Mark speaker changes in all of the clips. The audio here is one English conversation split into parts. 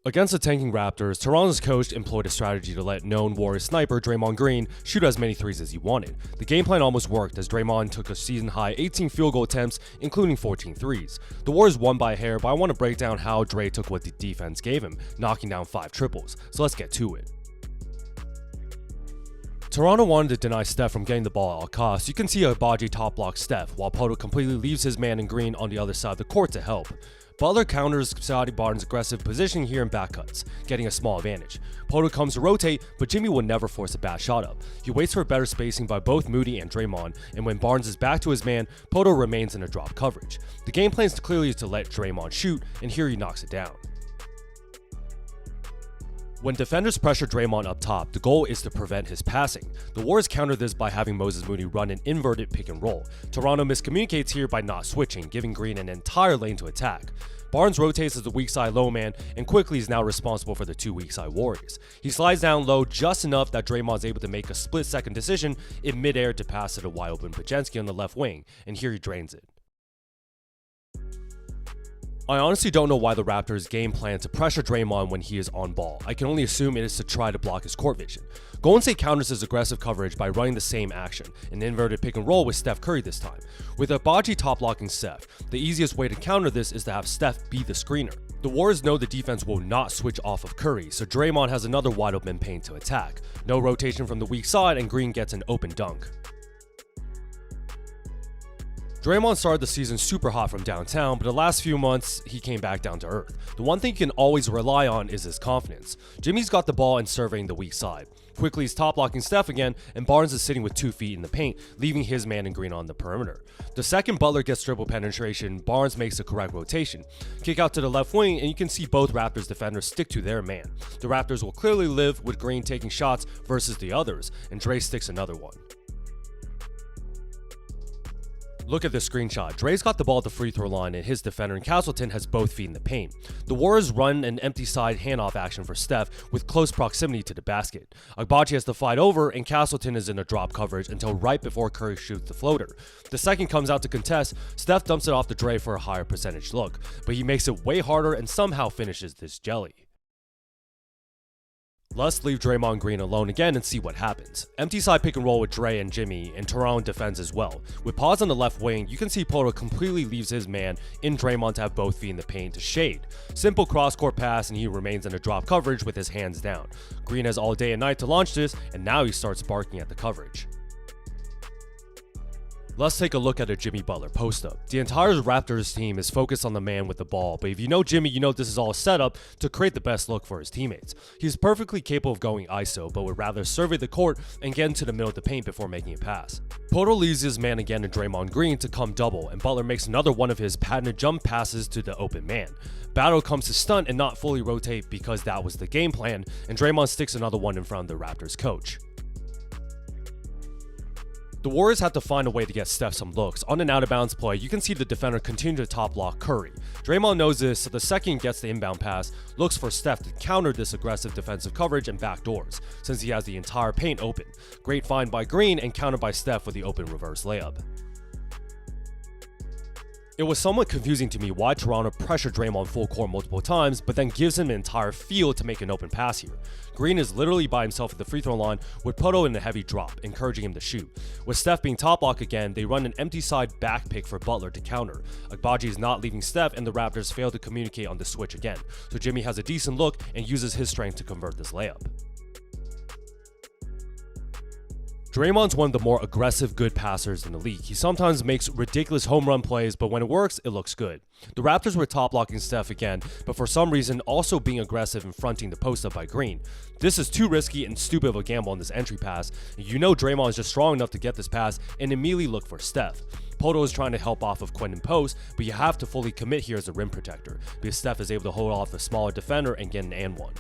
Speaker 1: Against the tanking Raptors, Toronto's coach employed a strategy to let known Warriors sniper Draymond Green shoot as many threes as he wanted. The game plan almost worked as Draymond took a season-high 18 field goal attempts, including 14 threes. The Warriors won by a hair, but I want to break down how Dray took what the defense gave him, knocking down 5 triples. So let's get to it. Toronto wanted to deny Steph from getting the ball at all costs. You can see Agbaji top block Steph, while Poto completely leaves his man in Green on the other side of the court to help. Butler counters Scottie Barnes' aggressive positioning here in back cuts, getting a small advantage. Poto comes to rotate, but Jimmy will never force a bad shot up. He waits for better spacing by both Moody and Draymond, and when Barnes is back to his man, Poto remains in a drop coverage. The game plan is clearly to let Draymond shoot, and here he knocks it down. When defenders pressure Draymond up top, the goal is to prevent his passing. The Warriors counter this by having Moses Moody run an inverted pick and roll. Toronto miscommunicates here by not switching, giving Green an entire lane to attack. Barnes rotates as the weak side low man and quickly is now responsible for the 2 weak side Warriors. He slides down low just enough that Draymond's able to make a split-second decision in midair to pass to the wide open Pajensky on the left wing, and here he drains it. I honestly don't know why the Raptors game plan to pressure Draymond when he is on ball. I can only assume it is to try to block his court vision. Golden State counters his aggressive coverage by running the same action, an inverted pick and roll with Steph Curry this time. With Agbaji top blocking Steph, the easiest way to counter this is to have Steph be the screener. The Warriors know the defense will not switch off of Curry, so Draymond has another wide open paint to attack. No rotation from the weak side and Green gets an open dunk. Draymond started the season super hot from downtown, but the last few months, he came back down to earth. The one thing you can always rely on is his confidence. Jimmy's got the ball and surveying the weak side. Quickly he's top blocking Steph again, and Barnes is sitting with 2 feet in the paint, leaving his man in Green on the perimeter. The second Butler gets dribble penetration, Barnes makes the correct rotation. Kick out to the left wing, and you can see both Raptors defenders stick to their man. The Raptors will clearly live with Green taking shots versus the others, and Dray sticks another one. Look at this screenshot. Dray's got the ball at the free throw line and his defender and Castleton has both feet in the paint. The Warriors run an empty side handoff action for Steph with close proximity to the basket. Agbaji has to fight over and Castleton is in a drop coverage until right before Curry shoots the floater. The second comes out to contest, Steph dumps it off to Dray for a higher percentage look, but he makes it way harder and somehow finishes this jelly. Let's leave Draymond Green alone again and see what happens. Empty side pick and roll with Dray and Jimmy, and Toronto defends as well. With pause on the left wing, you can see Poto completely leaves his man in Draymond to have both feet in the paint to shade. Simple cross-court pass and he remains in a drop coverage with his hands down. Green has all day and night to launch this, and now he starts barking at the coverage. Let's take a look at a Jimmy Butler post-up. The entire Raptors team is focused on the man with the ball, but if you know Jimmy, you know this is all a setup to create the best look for his teammates. He's perfectly capable of going ISO, but would rather survey the court and get into the middle of the paint before making a pass. Poto leaves his man again in Draymond Green to come double, and Butler makes another one of his patented jump passes to the open man. Battle comes to stunt and not fully rotate because that was the game plan, and Draymond sticks another one in front of the Raptors coach. The Warriors have to find a way to get Steph some looks. On an out-of-bounds play, you can see the defender continue to top block Curry. Draymond knows this, so the second he gets the inbound pass, looks for Steph to counter this aggressive defensive coverage and backdoors, since he has the entire paint open. Great find by Green and countered by Steph with the open reverse layup. It was somewhat confusing to me why Toronto pressured Draymond full court multiple times, but then gives him an entire field to make an open pass here. Green is literally by himself at the free throw line with Poto in a heavy drop, encouraging him to shoot. With Steph being top block again, they run an empty side back pick for Butler to counter. Agbaji is not leaving Steph and the Raptors fail to communicate on the switch again, so Jimmy has a decent look and uses his strength to convert this layup. Draymond's one of the more aggressive good passers in the league. He sometimes makes ridiculous home run plays, but when it works, it looks good. The Raptors were top blocking Steph again, but for some reason also being aggressive and fronting the post up by Green. This is too risky and stupid of a gamble on this entry pass. You know Draymond is just strong enough to get this pass and immediately look for Steph. Poto is trying to help off of Quentin post, but you have to fully commit here as a rim protector, because Steph is able to hold off the smaller defender and get an and one.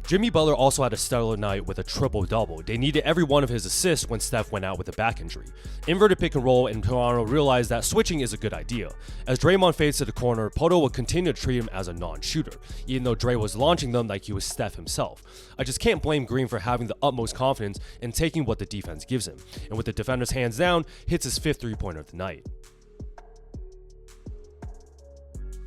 Speaker 1: Jimmy Butler also had a stellar night with a triple-double. They needed every one of his assists when Steph went out with a back injury. Inverted pick and roll, and Toronto realized that switching is a good idea. As Draymond fades to the corner, Poto would continue to treat him as a non-shooter, even though Dray was launching them like he was Steph himself. I just can't blame Green for having the utmost confidence and taking what the defense gives him, and with the defender's hands down, hits his 5th three-pointer of the night.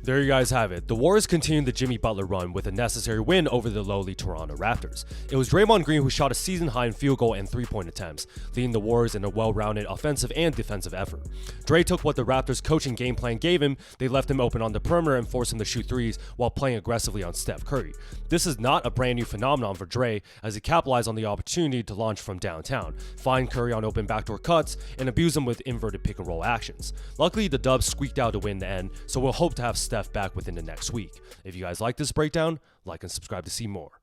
Speaker 1: There you guys have it. The Warriors continued the Jimmy Butler run with a necessary win over the lowly Toronto Raptors. It was Draymond Green who shot a season-high in field goal and three-point attempts, leading the Warriors in a well-rounded offensive and defensive effort. Dray took what the Raptors' coaching game plan gave him. They left him open on the perimeter and forced him to shoot threes while playing aggressively on Steph Curry. This is not a brand new phenomenon for Dray, as he capitalized on the opportunity to launch from downtown, find Curry on open backdoor cuts, and abuse him with inverted pick-and-roll actions. Luckily, the Dubs squeaked out to win the end, so we'll hope to have Steph back within the next week. If you guys like this breakdown, like and subscribe to see more.